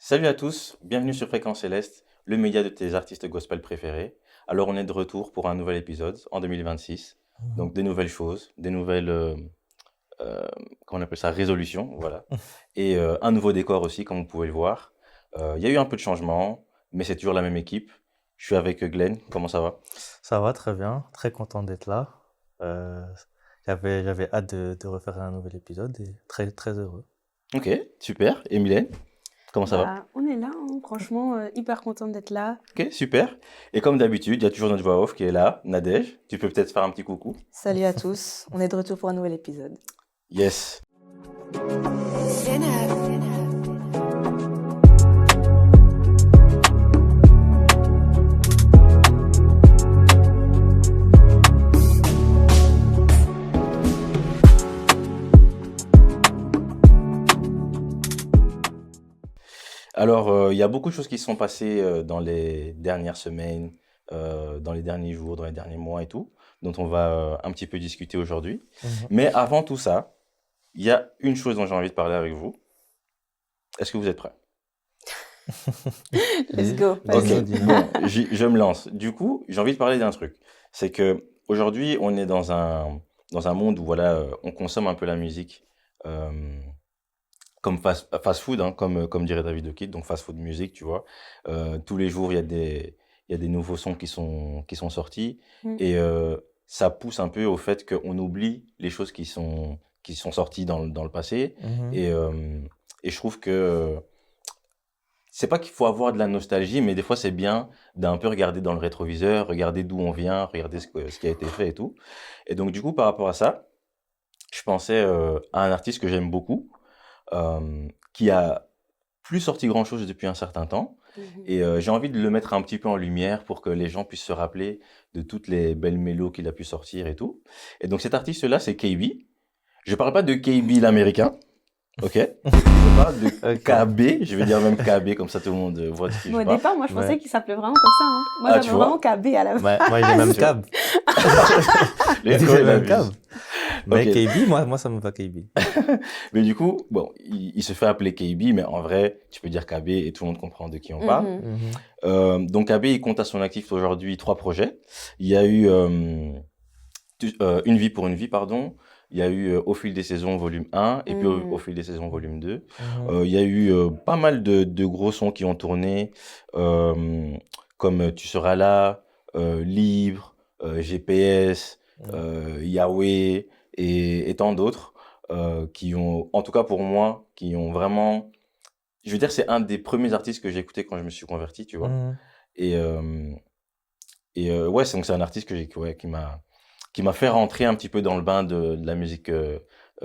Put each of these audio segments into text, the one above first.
Salut à tous, bienvenue sur Fréquence Céleste, le média de tes artistes gospel préférés. Alors on est de retour pour un nouvel épisode en 2026. Mhm. Donc des nouvelles choses, des nouvelles, euh, comment on appelle ça, résolutions, voilà. Et un nouveau décor aussi, comme vous pouvez le voir. Il y a eu un peu de changement, mais c'est toujours la même équipe. Je suis avec Glenn, comment ça va? Ça va très bien, très content d'être là. Euh, j'avais hâte de refaire un nouvel épisode et très, très heureux. Ok, super. Et Mylène, comment ça va? Bah, on est là, hein. Franchement, hyper contente d'être là. Ok, super. Et comme d'habitude, il y a toujours notre voix off qui est là, Nadège. Tu peux peut-être faire un petit coucou? Salut à tous, on est de retour pour un nouvel épisode. Yes. Alors, il y a beaucoup de choses qui se sont passées dans les dernières semaines, dans les derniers jours, dans les derniers mois et tout, dont on va un petit peu discuter aujourd'hui. Mhm. Mais avant tout ça, il y a une chose dont j'ai envie de parler avec vous. Est-ce que vous êtes prêts? Let's go, Ok, vas-y. bon, je me lance. Du coup, j'ai envie de parler d'un truc. C'est que aujourd'hui, on est dans un monde où voilà, on consomme un peu la musique euh, comme fast food, hein, comme dirait David O'Keefe, donc fast food music, tu vois. Tous les jours, il y a des nouveaux sons qui sont sortis Mm. et ça pousse un peu au fait qu'on oublie les choses qui sont sorties dans le passé. Mhm. Et je trouve que c'est pas qu'il faut avoir de la nostalgie, mais des fois c'est bien d'un peu regarder dans le rétroviseur, regarder d'où on vient, regarder ce qui a été fait et tout. Et donc du coup, par rapport à ça, je pensais à un artiste que j'aime beaucoup, qui a plus sorti grand-chose depuis un certain temps. Mhm. Et j'ai envie de le mettre un petit peu en lumière pour que les gens puissent se rappeler de toutes les belles mélos qu'il a pu sortir et tout. Et donc cet artiste-là, c'est KB. Je parle pas de KB l'américain, ok? Je parle de Ok. KB, je vais dire même KB, comme ça tout le monde voit de qui Bon, je au parle. départ, moi, je pensais Ouais. qu'il s'appelait vraiment comme ça, hein. Moi, Ah, j'avais tu vois? vraiment KB à la Moi, j'ai même Tu vois? Cab. Les J'ai gars, ils même abusent. Cab. Mais Ok. KB, moi, ça me va KB. Mais du coup, bon, il se fait appeler KB, mais en vrai, tu peux dire KB et tout le monde comprend de qui on parle. Mhm. Mhm. Donc KB, il compte à son actif aujourd'hui 3 projets. Il y a eu Une vie pour une vie, pardon. Il y a eu Au fil des saisons, volume 1, et puis au Mhm. fil des saisons, volume 2. Mhm. Il y a eu pas mal de gros sons qui ont tourné, euh, comme Tu seras là, Libre, GPS, Yahweh, et tant d'autres, qui ont, en tout cas pour moi, qui ont vraiment... Je veux dire, c'est un des premiers artistes que j'ai écouté quand je me suis converti, tu vois. Mhm. Et, ouais, donc c'est un artiste ouais, qui m'a fait rentrer un petit peu dans le bain de la musique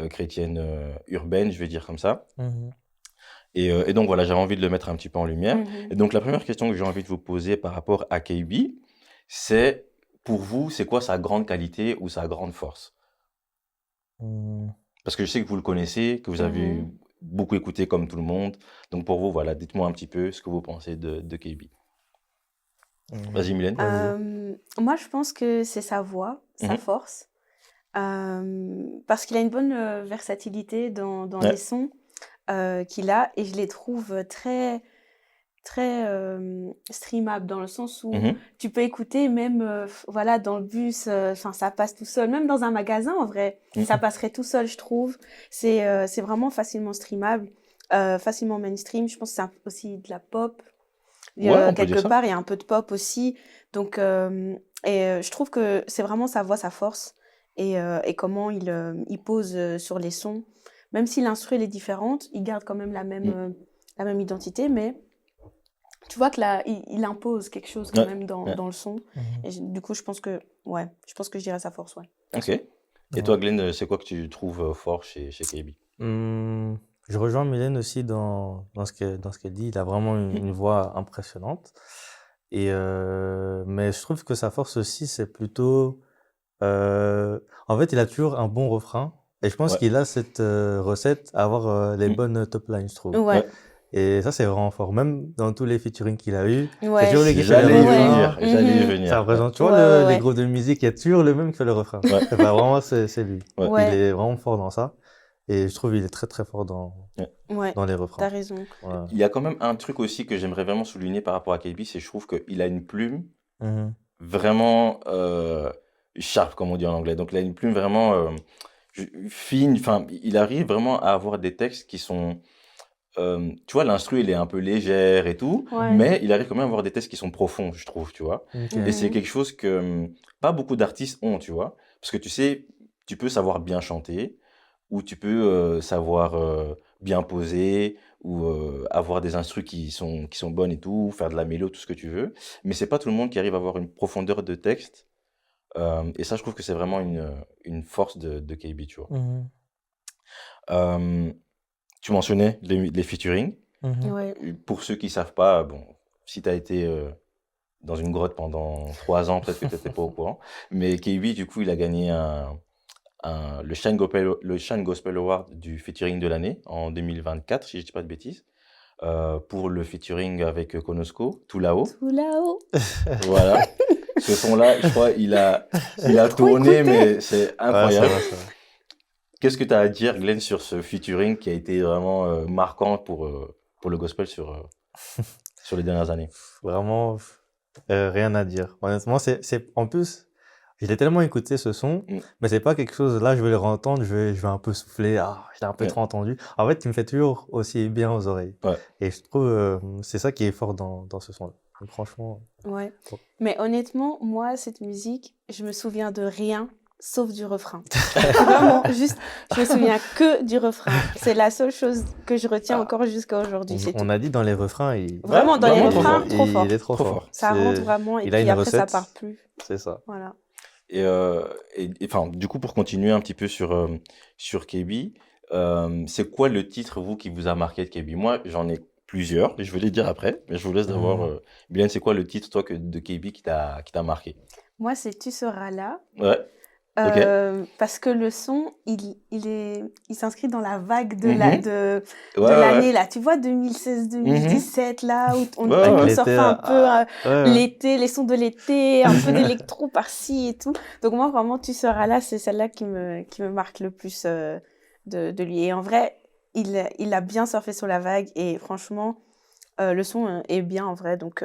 chrétienne urbaine, je vais dire comme ça. Mhm. Et donc voilà, j'avais envie de le mettre un petit peu en lumière. Mhm. Et donc la première question que j'ai envie de vous poser par rapport à KB, c'est pour vous, c'est quoi sa grande qualité ou sa grande force? Mhm. Parce que je sais que vous le connaissez, que vous avez Mhm. beaucoup écouté comme tout le monde. Donc pour vous, voilà, dites-moi un petit peu ce que vous pensez de KB. Vas-y, Mylène. Vas-y. Moi, je pense que c'est sa voix, sa Mhm. force, parce qu'il a une bonne versatilité dans Ouais. les sons qu'il a, et je les trouve très, très streamable, dans le sens où Mhm. tu peux écouter même voilà, dans le bus, enfin ça passe tout seul, même dans un magasin en vrai, Mhm. ça passerait tout seul, je trouve. C'est vraiment facilement streamable, facilement mainstream. Je pense que c'est aussi de la pop. Ouais, on peut dire Quelque ça. part, il y a un peu de pop aussi. Donc, je trouve que c'est vraiment sa voix, sa force, et comment il pose sur les sons. Même si l'instru elle est différente, il garde quand même la même identité, mais tu vois que là, il impose quelque chose quand Ouais. même Ouais. dans le son. Mhm. Et du coup, je pense que je dirais sa force, ouais. Ok. Et Ouais. toi, Glenn, c'est quoi que tu trouves fort chez KB? Je rejoins Mylène aussi dans ce qu'elle dit. Il a vraiment une voix impressionnante. Mais je trouve que sa force aussi, c'est plutôt... en fait, il a toujours un bon refrain. Et je pense Ouais. qu'il a cette recette à avoir les Mm. bonnes top lines, je trouve. Ouais, Et ça, c'est vraiment fort. Même dans tous les featuring qu'il a eu, c'est ouais. toujours lui qui fait le J'allais y Ouais. refrain. venir, j'allais y Mhm. venir. Ça représente, tu vois, Ouais, les ouais. groupes de musique, il y a toujours le même qui fait le refrain. Ouais. Et ben, vraiment, c'est lui. Ouais. Il Ouais. est vraiment fort dans ça. Et je trouve qu'il est très très fort Ouais, dans les t'as refrains. raison. Ouais. Il y a quand même un truc aussi que j'aimerais vraiment souligner par rapport à KB, c'est que je trouve qu'il a une plume Mhm. vraiment sharp, comme on dit en anglais. Donc, il a une plume vraiment fine. Enfin, il arrive vraiment à avoir des textes qui sont... tu vois, l'instru, il est un peu légère et tout, Ouais. mais il arrive quand même à avoir des textes qui sont profonds, je trouve, tu vois. Ok. Et c'est Mhm. quelque chose que pas beaucoup d'artistes ont, tu vois. Parce que tu sais, tu peux savoir bien chanter, ou tu peux savoir bien poser, ou avoir des instrus qui sont bonnes et tout, faire de la mélo, tout ce que tu veux. Mais c'est pas tout le monde qui arrive à avoir une profondeur de texte. Et ça, je trouve que c'est vraiment une force de KB, tu vois. Mhm. Euh, Tu mentionnais les featuring. Mhm. Ouais. Pour ceux qui savent pas, bon, si tu as été dans une grotte pendant 3 ans, peut-être que tu n'étais pas au courant. Mais KB, du coup, il a gagné le Shine Gospel Award du featuring de l'année en 2024, si je dis pas de bêtises, pour le featuring avec Konosko, Tout là-haut. Tout là-haut. Voilà. Ce son-là, je crois, il a Trop tourné, écouté. mais c'est Ouais, c'est incroyable. vrai, c'est vrai. Qu'est-ce que tu as à dire, Glenn, sur ce featuring qui a été vraiment marquant pour le gospel sur les dernières années? Vraiment, rien à dire. Honnêtement, en plus, je l'ai tellement écouté ce son, Mm. mais c'est pas quelque chose, là, je vais le réentendre, je vais un peu souffler, je l'ai un peu Ouais. trop entendu. En fait, il me fait toujours aussi bien aux oreilles. Ouais. Et je trouve, c'est ça qui est fort dans ce son-là. Donc, franchement, Ouais. bon. Mais honnêtement, moi, cette musique, je me souviens de rien sauf du refrain. Vraiment, juste, je me souviens que du refrain. C'est la seule chose que je retiens Ah. encore jusqu'à aujourd'hui, c'est On tout. a dit dans les refrains, Vraiment, dans les vraiment trop refrains, fort. trop fort. il est trop Trop fort. fort. Ça rentre vraiment, et il a puis une après, ça recette, part plus. c'est ça. Voilà. Et enfin, du coup, pour continuer un petit peu sur KB, c'est quoi le titre, vous, qui vous a marqué de KB? Moi, j'en ai plusieurs, je vais les dire après, mais je vous laisse d'abord. Bien, c'est quoi le titre, toi, de KB qui t'a marqué? Moi, c'est Tu seras là. Ouais, ok. Parce que le son, il s'inscrit dans la vague de Mhm. de Ouais, ouais, l'année, là. Tu vois, 2016-2017, là, où on, Ouais, on ouais. L'été, surfait un peu ouais. l'été, les sons de l'été, un peu d'électro par-ci et tout. Donc moi, vraiment, Tu seras là, c'est celle-là qui me marque le plus de lui. Et en vrai, il a bien surfé sur la vague, et franchement, le son est bien en vrai. Donc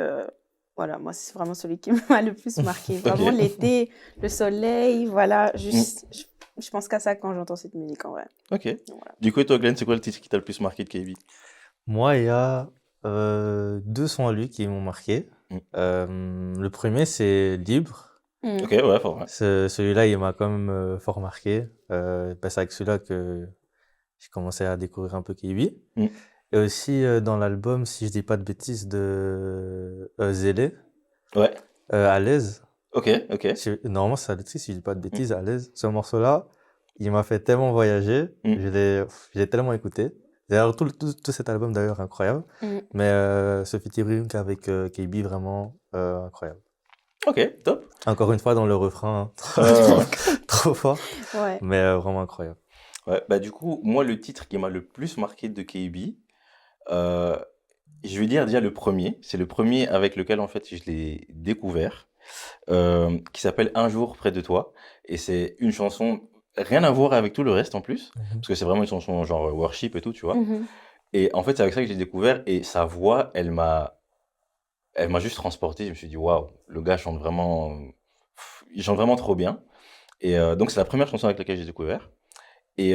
voilà, moi, c'est vraiment celui qui m'a le plus marqué. Vraiment, Ok. l'été, le soleil, voilà. Juste, je pense qu'à ça quand j'entends cette musique en vrai. Ok. Donc, voilà. Du coup, et toi, Glenn, c'est quoi le titre qui t'a le plus marqué de KB? Moi, il y a 2 sons à lui qui m'ont marqué. Le premier, c'est Libre. Mm. Ok, ouais, fort, ouais. Celui-là, il m'a quand même fort marqué. C'est avec celui-là que j'ai commencé à découvrir un peu KB. Mm. Et aussi dans l'album, si je dis pas de bêtises, de Zélé, Ouais, À l'aise. ok, ok. Normalement, c'est ça le titre, si je dis pas de bêtises, À l'aise. Ce morceau-là, il m'a fait tellement voyager. Mm. Je l'ai tellement écouté. D'ailleurs, tout cet album, d'ailleurs, incroyable. Mm. Mais ce featuring avec KB, vraiment incroyable. Ok, top. Encore une fois, dans le refrain, Ouais. trop fort, Ouais. mais vraiment incroyable. Ouais, bah du coup, moi, le titre qui m'a le plus marqué de KB, je vais dire déjà le premier. C'est le premier avec lequel, en fait, je l'ai découvert, qui s'appelle Un jour près de toi. Et c'est une chanson, rien à voir avec tout le reste en plus, parce que c'est vraiment une chanson genre worship et tout, tu vois. Mhm. Et en fait, c'est avec ça que j'ai découvert. Et sa voix, elle m'a juste transporté. Je me suis dit, waouh, le gars chante vraiment, il chante vraiment trop bien. Et donc, c'est la première chanson avec laquelle j'ai découvert. Et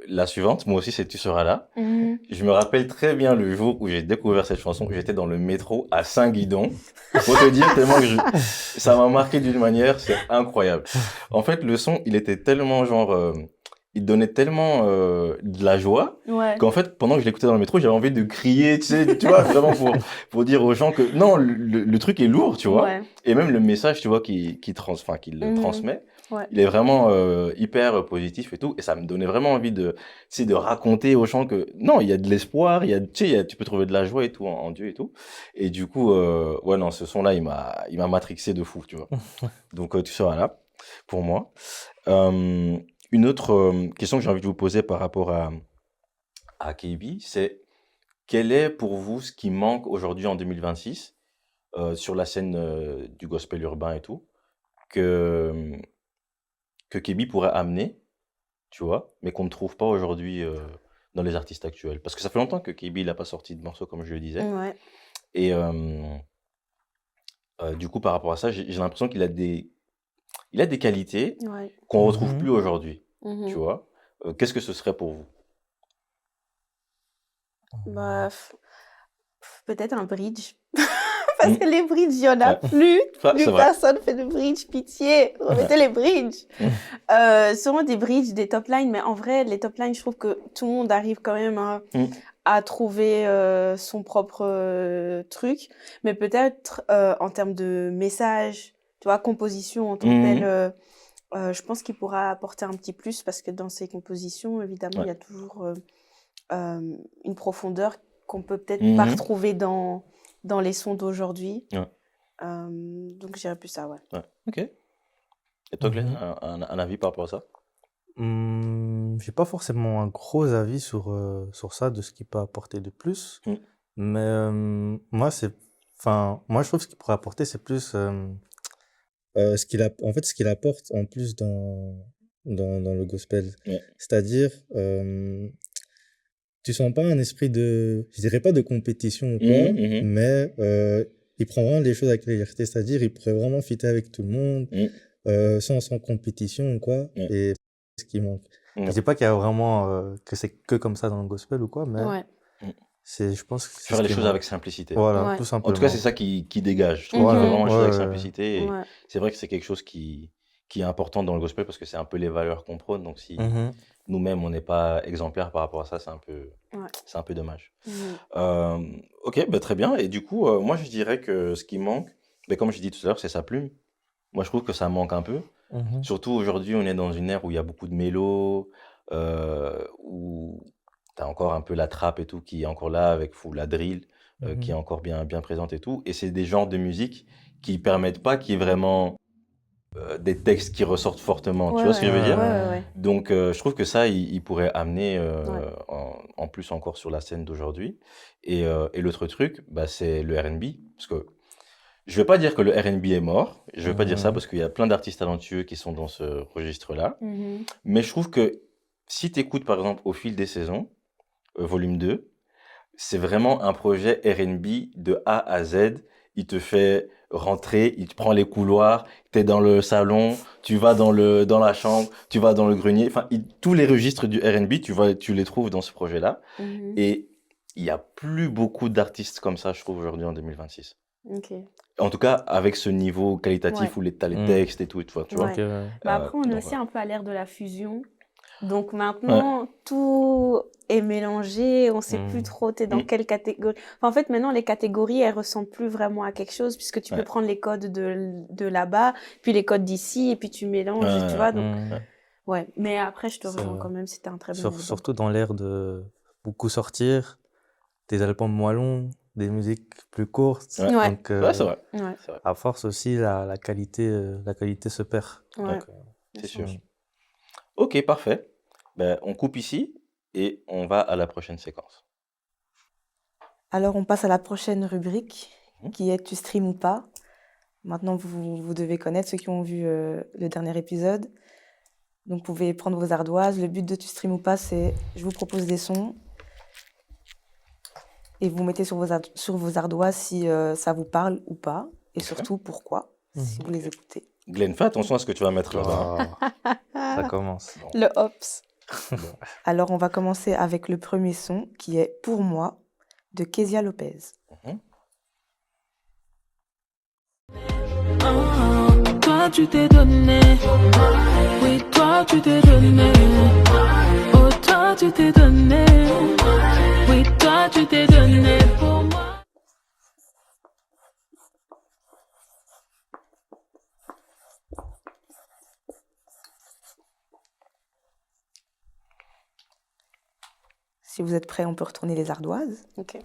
la suivante, moi aussi, c'est Tu seras là. Mhm. Je me rappelle très bien le jour où j'ai découvert cette chanson. J'étais dans le métro à Saint-Guidon. Faut te dire tellement que ça m'a marqué d'une manière, c'est incroyable. En fait, le son, il était tellement genre, il donnait tellement de la joie Ouais. qu'en fait, pendant que je l'écoutais dans le métro, j'avais envie de crier, tu sais, tu vois, vraiment pour dire aux gens que non, le truc est lourd, tu vois. Ouais. Et même le message, tu vois, qu'il le Mhm. transmet, Ouais. il est vraiment hyper positif et tout. Et ça me donnait vraiment envie de, tu sais, de raconter aux gens que non, il y a de l'espoir, tu sais, tu peux trouver de la joie et tout en Dieu et tout. Et du coup, ouais, non, ce son-là, il m'a matrixé de fou, tu vois. Donc, tu seras là pour moi. Une autre question que j'ai envie de vous poser par rapport à KB, c'est quel est pour vous ce qui manque aujourd'hui en 2026 sur la scène du gospel urbain et tout, que KB pourrait amener, tu vois, mais qu'on ne trouve pas aujourd'hui dans les artistes actuels. Parce que ça fait longtemps que KB n'a pas sorti de morceaux, comme je le disais. Ouais. Et du coup, par rapport à ça, j'ai l'impression qu'il a des qualités Ouais. qu'on ne retrouve Mhm. plus aujourd'hui, tu Mhm. vois. Qu'est-ce que ce serait pour vous? Bah, peut-être un bridge. Parce Mm. que les bridges, il n'y en a Ouais. plus. Ça, Plus c'est vrai. personne fait de bridge. Pitié, remettez les bridges. Mm. Sûrement des bridges, des top lines. Mais en vrai, les top lines, je trouve que tout le monde arrive quand même Mm. à trouver son propre truc. Mais peut-être en termes de message, tu vois, composition en tant que Mhm. telle, je pense qu'il pourra apporter un petit plus parce que dans ses compositions, évidemment, il y Ouais. a toujours une profondeur qu'on peut peut-être pas Mhm. retrouver dans les sons d'aujourd'hui. Ouais. Donc, je dirais plus ça, ouais. Ouais. Ok. Et toi, Glenn, Mhm. un avis par rapport à ça? J'ai pas forcément un gros avis sur ça, de ce qu'il peut apporter de plus. Mm. Mais moi, moi, je trouve ce qu'il pourrait apporter, c'est plus en fait, ce qu'il apporte en plus dans le gospel. Ouais. C'est-à-dire, tu sens pas un esprit je dirais pas de compétition ou quoi, Mhm. Mhm. mais il prend vraiment les choses avec légèreté. C'est-à-dire, il pourrait vraiment fitter avec tout le monde, Mm. sans compétition ou quoi. Ouais. Et c'est ce qui manque. Ouais. Je dis pas qu'il y a vraiment que c'est que comme ça dans le gospel ou quoi, mais Ouais. je pense que c'est Faire ce les qui choses manque. avec simplicité. Voilà, Ouais. tout En simplement. tout cas, c'est ça qui dégage. Je trouve Mhm. qu'il fait Voilà, vraiment les choses avec ouais. simplicité. Et Ouais. c'est vrai que c'est quelque chose qui est important dans le gospel parce que c'est un peu les valeurs qu'on prône. Donc, si Mhm. nous-mêmes, on n'est pas exemplaires par rapport à ça, Ouais. c'est un peu dommage. Mhm. Ok, bah, très bien. Et du coup, moi, je dirais que ce qui manque, bah, comme je dis tout à l'heure, c'est sa plume. Moi, je trouve que ça manque un peu. Mhm. Surtout aujourd'hui, on est dans une ère où il y a beaucoup de mélos, où tu as encore un peu la trappe et tout qui est encore là, avec la drill qui est Mhm. encore bien, bien présente et tout. Et c'est des genres de musique qui permettent pas qu'il y ait vraiment des textes qui ressortent fortement. Tu Ouais, vois ce que je veux ouais. dire? Ouais, ouais, ouais. Donc, je trouve que ça, il pourrait amener Ouais. en plus encore sur la scène d'aujourd'hui. Et l'autre truc, bah, c'est le R&B. Parce que je vais pas dire que le R&B est mort. Je vais pas dire ça Mhm. parce qu'il y a plein d'artistes talentueux qui sont dans ce registre-là. Mhm. Mais je trouve que si tu écoutes par exemple Au fil des saisons, volume 2, c'est vraiment un projet R&B de A à Z. Il te fait rentrer, il te prend les couloirs, tu es dans le salon, tu vas dans la chambre, tu vas dans le grenier. Enfin, tous les registres du R&B, tu les trouves dans ce projet-là. Mhm. Et il n'y a plus beaucoup d'artistes comme ça, je trouve, aujourd'hui en 2026. Ok. En tout cas, avec ce niveau qualitatif Ouais. où tu as les Mm. textes et tout, tu vois. Ouais. Ok, ouais. Bah après, on est Donc, aussi voilà. un peu à l'ère de la fusion. Donc Ouais. maintenant, tout est mélangé. On sait plus Mm. trop t'es dans Mm. quelle catégorie. Enfin, en fait, maintenant, les catégories, elles ressemblent plus vraiment à quelque chose puisque tu peux Ouais. prendre les codes de là-bas, puis les codes d'ici, et puis tu mélanges, tu vois. Donc, Mm. ouais. Mais après, je te C'est rejoins vrai. quand même, c'était un très bon album. Surtout dans l'ère de beaucoup sortir, des albums moins longs, des musiques plus courtes. Ouais. Ouais. Donc, Ouais, c'est vrai. Ouais. C'est vrai. à force aussi, la qualité se perd. Ouais. Donc, Ça C'est sûr. change. Ok, parfait. Ben, on coupe ici et on va à la prochaine séquence. Alors, on passe à la prochaine rubrique, Mhm. qui est Tu stream ou pas. Maintenant, vous devez connaître ceux qui ont vu le dernier épisode. Donc, vous pouvez prendre vos ardoises. Le but de Tu stream ou pas, c'est je vous propose des sons et vous mettez sur vos ardoises si ça vous parle ou pas, et Ok. surtout pourquoi, si vous les écoutez. Glenn, fais attention à ce que tu vas mettre là-bas. ça commence. Bon. Le Hops. Bon. Alors, on va commencer avec le premier son, qui est Pour moi, de Kezia Lopez. Mhm. Toi tu t'es donné, oui toi tu t'es donné, oh toi tu t'es donné, oui toi tu t'es donné pour moi. Si vous êtes prêts, on peut retourner les ardoises. Ok.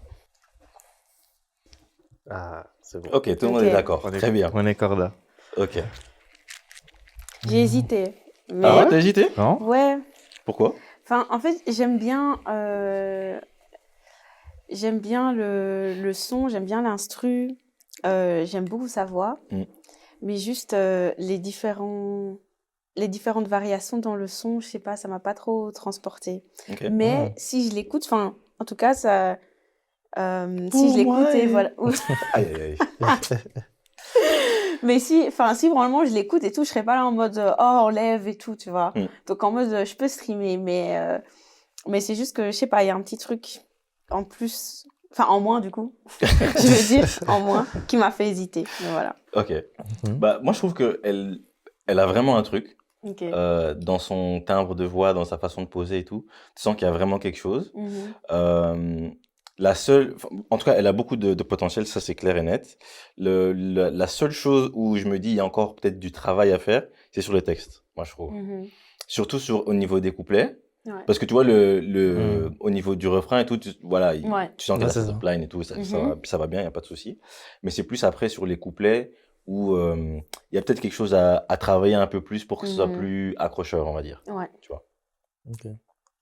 Ah, c'est bon. Ok, tout le monde Ok. est d'accord. Très bien. On est corda. Ok. J'ai hésité. Mais Ah ouais, t'as hésité? Non? ouais. Pourquoi? Enfin, en fait, j'aime bien le son, j'aime bien l'instru, j'aime beaucoup sa voix, Mm. mais juste les différents les différentes variations dans le son, je sais pas, ça m'a pas trop transporté. Ok. Mais si je l'écoute, enfin, en tout cas, ça, si je l'écoute et voilà. Aïe, aïe, aïe. Mais si vraiment je l'écoute et tout, je serais pas là en mode oh enlève et tout, tu vois. Mm. Donc en mode je peux streamer, mais c'est juste que je sais pas, il y a un petit truc en plus, enfin en moins du coup, je veux dire en moins, qui m'a fait hésiter. Mais voilà. Ok. Mhm. Bah, moi, je trouve elle a vraiment un truc Ok. dans son timbre de voix, dans sa façon de poser et tout. Tu sens qu'il y a vraiment quelque chose. Mhm. En tout cas, elle a beaucoup de potentiel, ça c'est clair et net. La seule chose où je me dis il y a encore peut-être du travail à faire, c'est sur le texte, moi je trouve. Mhm. Surtout au niveau des couplets, Ouais. parce que tu vois au niveau du refrain et tout, voilà, Ouais. tu sens qu'il y a Ouais, la c'est ça. top-line et tout, Mhm. ça va bien, il y a pas de souci. Mais c'est plus après sur les couplets où il y a peut-être quelque chose à travailler un peu plus pour que ce soit Mhm. plus accrocheur, on va dire. Ouais. Tu vois. Ok.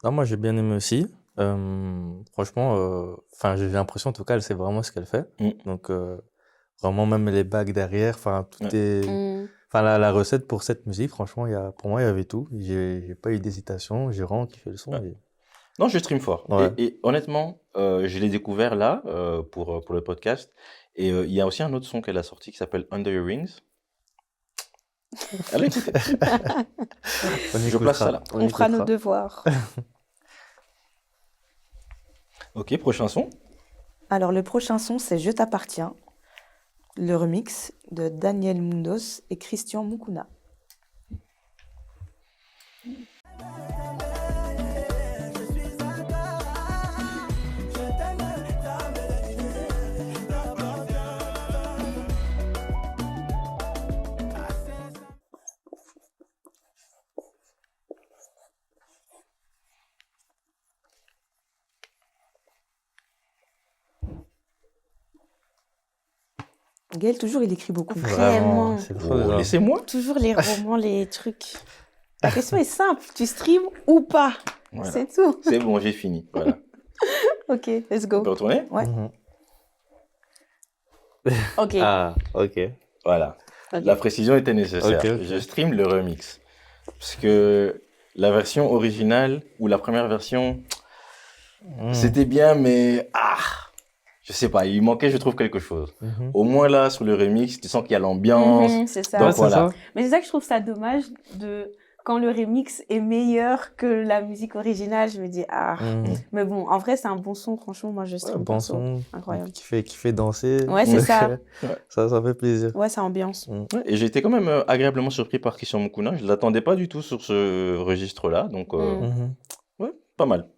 Non, moi j'ai bien aimé aussi. Franchement, enfin j'ai l'impression en tout cas, elle sait vraiment ce qu'elle fait. Mm. Donc vraiment même les bagues derrière, enfin tout Ouais. est, Mhm. enfin la recette pour cette musique, franchement, pour moi il y avait tout. J'ai pas eu d'hésitation, j'ai vraiment kiffé le son. Ouais. Et... Non, je stream fort. Ouais. Et honnêtement, je l'ai découvert là pour le podcast. Et il y a aussi un autre son qu'elle a sorti qui s'appelle Under Your Wings. Allez, écoutez. On Je place ça là. On fera nos écoutera. devoirs. Ok, prochain son. Alors, le prochain son, c'est Je t'appartiens, le remix de Daniel Mundos et Christian Mukuna. Gaël, toujours, il écrit beaucoup. Vraiment. Vraiment, c'est trop Oh, grave. laissez-moi. Toujours les romans, les trucs. La question est simple, tu streams ou pas? Voilà. C'est tout. C'est bon, j'ai fini. Voilà. Ok, let's On go. peut retourner? Ouais. Mhm. Ok. Ah, ok. Voilà. Ok. La précision était nécessaire. Ok, ok. Je stream le remix. Parce que la version originale ou la première version, c'était bien, mais je sais pas, il manquait, je trouve, quelque chose. Mhm. Au moins là, sur le remix, tu sens qu'il y a l'ambiance. Mhm, c'est ça. Donc Ouais, c'est voilà. ça. Mais c'est ça que je trouve ça dommage de quand le remix est meilleur que la musique originale, je me dis Mhm. Mais bon, en vrai, c'est un bon son, franchement, moi je Ouais, stream bon perso. son, Incroyable. qui fait danser. Ouais, c'est Donc, ça. Ouais. ça fait plaisir. Ouais, ça ambiance. Ouais, et j'ai été quand même agréablement surpris par Christian Mukuna. Je ne l'attendais pas du tout sur ce registre-là. Donc, Mhm. ouais, pas mal.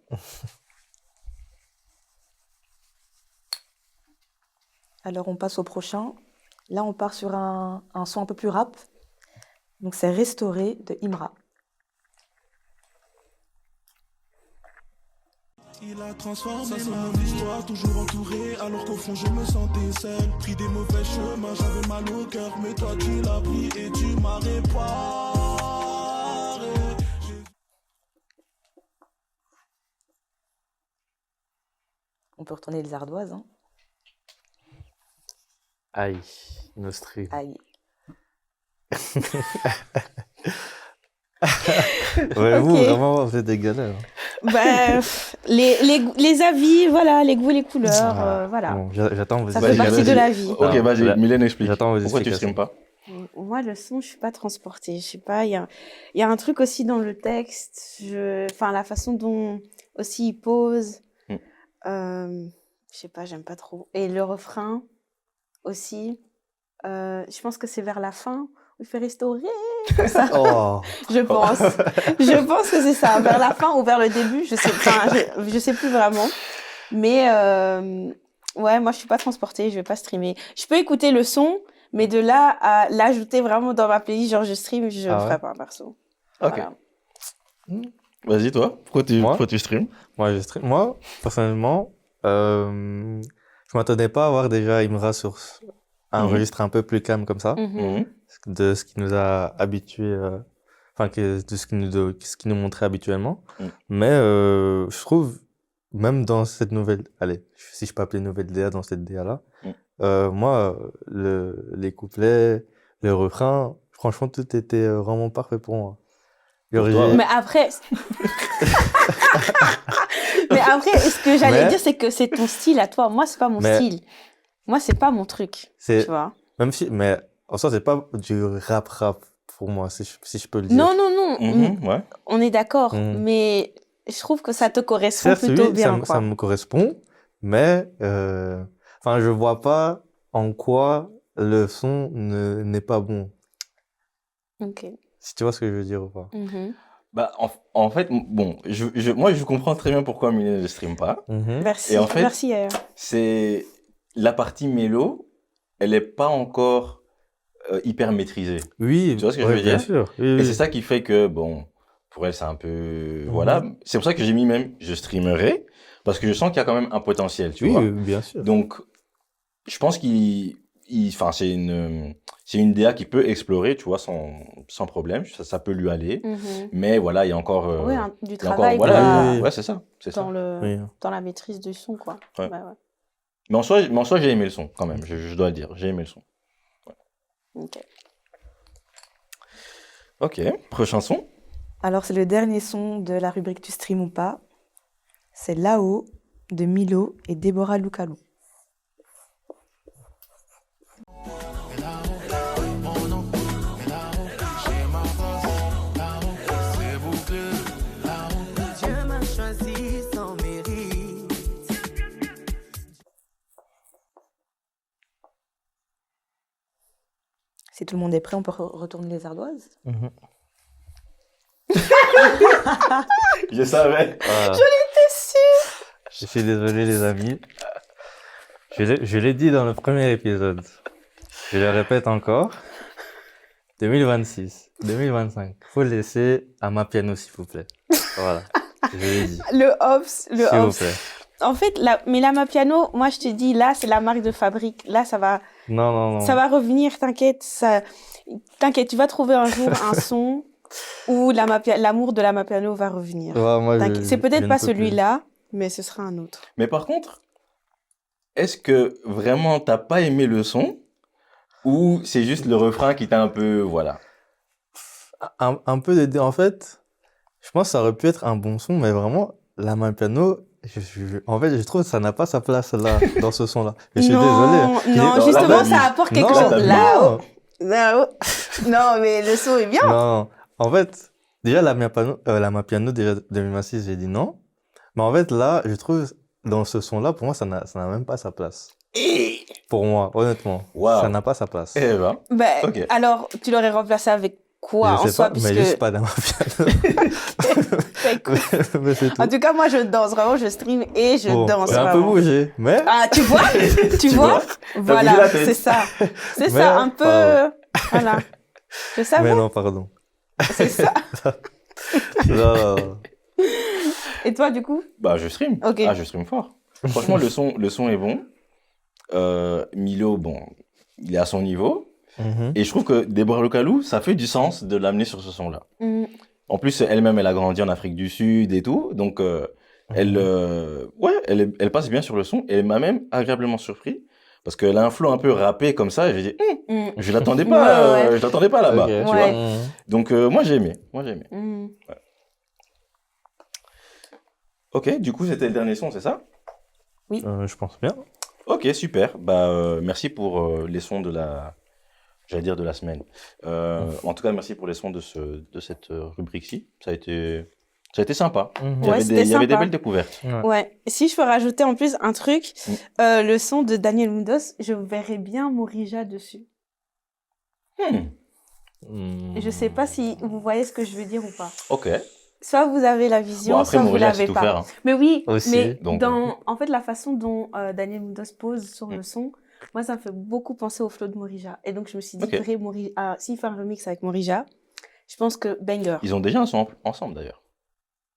Alors, on passe au prochain. Là, on part sur un son un peu plus rap. Donc, c'est Restauré de Imra. Il a transformé mon histoire, toujours entouré, alors qu'au fond je me sentais seul. Pris des mauvais chemins, j'avais mal au cœur, mais toi tu l'as pris et tu m'as réparé. On peut retourner les ardoises. Hein. Aïe, Nostri. Aïe. Ouais, vous, Ok. vraiment, vous êtes des galères. Bah, les avis, voilà, les goûts, les couleurs, Ah, voilà. bon, j'attends vos Ça Vas-y, fait partie vas-y. de la vie. Ok, Alors, vas-y, là, Mylène explique. j'attends vos Pourquoi tu explications. streames pas? Moi, le son, je suis pas transportée. Je sais pas, il y a un truc aussi dans le texte. Enfin, la façon dont aussi il pose. Je sais pas, j'aime pas trop. Et le refrain aussi. Je pense que c'est vers la fin où il fait restaurer. Ça, Oh, je pense. Je pense que c'est ça. Vers la fin ou vers le début, je sais, je sais plus vraiment. Mais ouais, moi, je suis pas transportée. Je vais pas streamer. Je peux écouter le son. Mais de là à l'ajouter vraiment dans ma playlist, genre je stream, je le Ah ouais? ferai pas, perso. Ok. Voilà. Vas-y, toi. Moi Pourquoi tu streams? moi, personnellement, je m'attendais pas à voir déjà Imra sur un Mhm. registre un peu plus calme comme ça, Mhm. Mhm. de ce qui nous a habitués, enfin, de ce qui nous montrait habituellement. Mhm. Mais je trouve, même dans cette nouvelle, allez, si je peux appeler nouvelle DA dans cette DA-là, moi, les couplets, le refrain, franchement, tout était vraiment parfait pour moi. Georgie. Mais après... Mais après, ce que j'allais Mais- dire, c'est que c'est ton style à toi. Moi, c'est pas mon Mais- style. Moi, c'est pas mon truc, C'est tu vois. même si, mais en soi, c'est pas du rap pour moi, si je peux le dire. Non, non, non. Ouais. On est d'accord. Mhm. Mais je trouve que ça te correspond Certes, plutôt oui, bien, ça quoi. me correspond, mais enfin, je vois pas en quoi le son n'est pas bon. Ok. Si tu vois ce que je veux dire ou pas. Mhm. Bah, en fait, bon, moi, je comprends très bien pourquoi Milo ne stream pas. Mhm. Merci. Et en fait- Merci, C'est la partie mélo, elle est pas encore hyper maîtrisée. Oui, Tu vois ce que je ouais, veux bien dire? sûr. Oui, Et oui. c'est ça qui fait que, bon, pour elle, c'est un peu... Mhm. Voilà. C'est pour ça que j'ai mis même, je streamerai, parce que je sens qu'il y a quand même un potentiel, tu Oui, vois. bien sûr. Donc, je pense enfin, c'est une DA qui peut explorer, tu vois, sans problème. Ça peut lui aller. Mhm. Mais voilà, il y a encore... Oui, il du y a encore- travail voilà, quoi. ouais, c'est ça. C'est ça. Oui. dans la maîtrise du son, quoi. Ouais. Bah ouais. Mais en soi, j'ai aimé le son, quand même. Je dois le dire, j'ai aimé le son. Ok. Ok, prochain son. Alors, c'est le dernier son de la rubrique Tu stream ou pas. C'est Là-haut de Milo et Déborah Loukalou. Dieu m'a choisi sans mérite. Si tout le monde est prêt, on peut retourner les ardoises. Mhm. Je savais. Voilà. Je suis désolé, les amis. Je l'ai dit dans le premier épisode. Je le répète encore. 2026, 2025. Faut laisser à ma piano, s'il vous plaît. Voilà. Je l'ai dit. Le Ops, le S'il vous Ops. plaît. En fait, mais la Mapiano, moi, je te dis, là, c'est la marque de fabrique. Là, ça va Non. ça va revenir, t'inquiète. T'inquiète, tu vas trouver un jour un son où l'amour de la Mapiano va revenir. Ouais, moi, T'inquiète. C'est je peut-être ne pas peux plus. celui-là, mais ce sera un autre. Mais par contre, est-ce que vraiment t'as pas aimé le son ou c'est juste le refrain qui t'a un peu... Voilà. Un peu d'aider. En fait, je pense que ça aurait pu être un bon son, mais vraiment, la main piano, en fait, je trouve que ça n'a pas sa place là, dans ce son-là. Je suis non, désolé. non, là, justement, t'abuses. ça apporte quelque Non, chose. t'abuses. Là-haut. Là-haut. Non, mais le son est bien. Non, en fait, déjà, la main piano, déjà, 2026, j'ai dit non. Mais en fait, là, je trouve, dans ce son-là, pour moi, ça n'a même pas sa place. Pour moi, honnêtement. Waouh. Ça n'a pas sa place. Eh ben, Ben, Ok. alors, tu l'aurais remplacé avec quoi en je sais soi, pas, mais puisque... juste pas dans ma piano. Ben, écoute, Mais c'est tout. en tout cas, moi, je danse. Vraiment, je stream et je Bon, danse. j'ai un peu vraiment. bougé, mais... Ah, tu vois? Tu vois? bougé Voilà, la tête. c'est ça. C'est Mais, ça, un peu... pardon. Voilà. Je savais, Mais non, pardon. c'est ça. Non. Et toi, du coup? bah, je stream. Ok. Ah, je stream fort. Franchement, le son est bon. Milo, bon, il est à son niveau. Mhm. Et je trouve que Déborah Loukalou, ça fait du sens de l'amener sur ce son-là. Mm. En plus, elle-même, elle a grandi en Afrique du Sud et tout. Donc, elle passe bien sur le son. Et elle m'a même agréablement surpris. Parce qu'elle a un flow un peu rappé comme ça. Et j'ai dit, Mm. je l'attendais pas, Ouais, ouais. je l'attendais pas là-bas. Ok. Tu Ouais. vois. Mhm. Donc, moi, j'ai aimé. Mm. Ok, du coup, c'était le dernier son, c'est ça? Je pense bien. Ok, super. Bah, merci pour les sons de j'allais dire de la semaine. En tout cas, merci pour les sons de cette rubrique-ci. Ça a été sympa. Mhm. Il y Ouais, avait c'était il y avait des sympa. belles découvertes. Ouais. Ouais. Si je peux rajouter en plus un truc, Mm. le son de Daniel Mundos, je verrais bien Morija dessus. Je sais pas si vous voyez ce que je veux dire ou pas. Ok. Soit vous avez la vision, Bon, après, soit vous Morija, c'est l'avez tout pas. faire. Hein. Mais oui, Aussi, mais donc, en fait, la façon dont Daniel Mundos pose sur Mm. le son, moi, ça me fait beaucoup penser au flow de Morija. Et donc, je me suis dit, Ok. purée, s'il fait un remix avec Morija, je pense que banger. Ils ont déjà un son ensemble, d'ailleurs.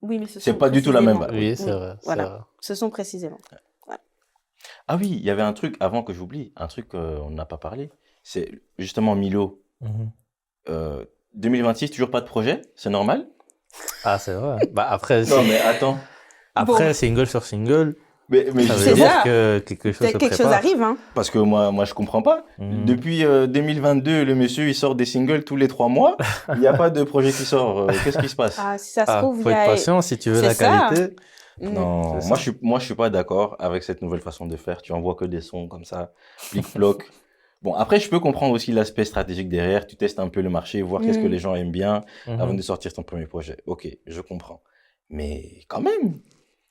Oui, mais ce C'est son pas du tout la même précisément. vibe. Oui, c'est vrai. c'est Voilà. vrai. Ce son précisément. Ah oui, il y avait un truc, avant que j'oublie, un truc qu'on n'a pas parlé. C'est justement Milo. Mhm. 2026, toujours pas de projet? C'est normal? Ah, c'est vrai. Bah, après, Non, mais attends. après single sur single, Mais Ça veut C'est dire ça. que quelque chose se Quelque chose prépare. arrive, hein. parce que moi, je comprends pas. Mhm. Depuis 2022, le monsieur, il sort des singles tous les 3 mois. Il n'y a pas de projet qui sort. Qu'est-ce qui se passe? Ah, si ça se Ah, trouve, faut il y être a... patient si tu veux C'est la ça. qualité. Non, C'est moi, ça. je suis pas d'accord avec cette nouvelle façon de faire. Tu envoies que des sons comme ça, plic-ploc. Bon, après, je peux comprendre aussi l'aspect stratégique derrière. Tu testes un peu le marché, voir qu'est-ce que Mm. les gens aiment bien avant Mhm. de sortir ton premier projet. Ok, je comprends. Mais quand même,